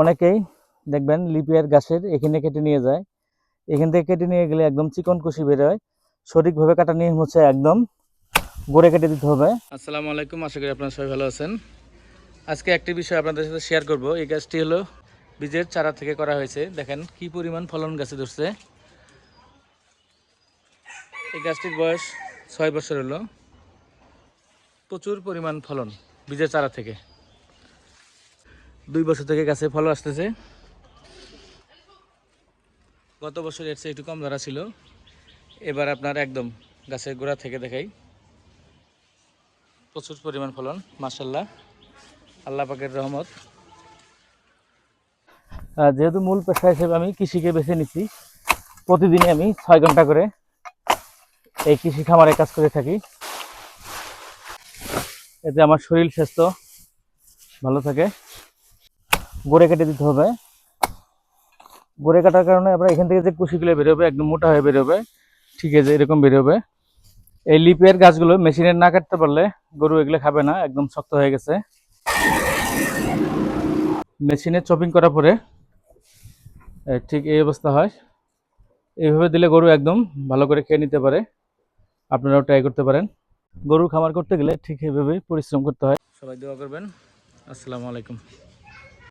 অনেকেই দেখবেন লিপিয়ার গাছের এখানে কেটে নিয়ে যায়। এখান থেকে কেটে নিয়ে গেলে একদম চিকন কুশি বের হয়। সঠিকভাবে কাটা নিয়ম হচ্ছে একদম গড়ে কেটে দিতে হবে। আসসালামু আলাইকুম, আশা করি আপনারা সবাই ভালো আছেন। আজকে একটি বিষয় আপনাদের সাথে শেয়ার করব। এই গাছটি হলো বীজের চারা থেকে করা হয়েছে। দেখেন কি পরিমাণ ফলন গাছে ধরছে। এই গাছটির বয়স 6 বছর হলো। প্রচুর পরিমাণ ফলন বীজের চারা থেকে। 2 বছর থেকে গাছে ফল আসতেছে। গত বছর এর চেয়ে একটু কম ধরা ছিল। এবার আপনার একদম গাছের গোড়া থেকে দেখাই, প্রচুর পরিমাণ ফলন, মাশাআল্লাহ, আল্লাহ পাকের রহমত। যেহেতু মূল পেশা হিসেবে আমি কৃষিকে বেছে নিচ্ছি, প্রতিদিনই আমি 6 ঘন্টা করে এই কৃষি খামারে কাজ করে থাকি। এতে আমার শরীর স্বাস্থ্য ভালো থাকে। গড়ে কেটে দিতে হবে। গড়ে কাটার কারণে আপনার এখান থেকে যে কুশিগুলো বেরোবে একদম মোটা হয়ে বেরোবে, ঠিক আছে, এরকম বেরোবে। এই লিপিয়ার গাছগুলো মেশিনে না কাটতে পারলে গরু এগুলো খাবে না, একদম শক্ত হয়ে গেছে। মেশিনে চপিং করার পরে ঠিক এই অবস্থা হয়। এইভাবে দিলে গরু একদম ভালো করে খেয়ে নিতে পারে। আপনারাও ট্রাই করতে পারেন। গরু খামার করতে গেলে ঠিক এইভাবেই পরিশ্রম করতে হয়। সবাই দোয়া করবেন। আসসালামু আলাইকুম।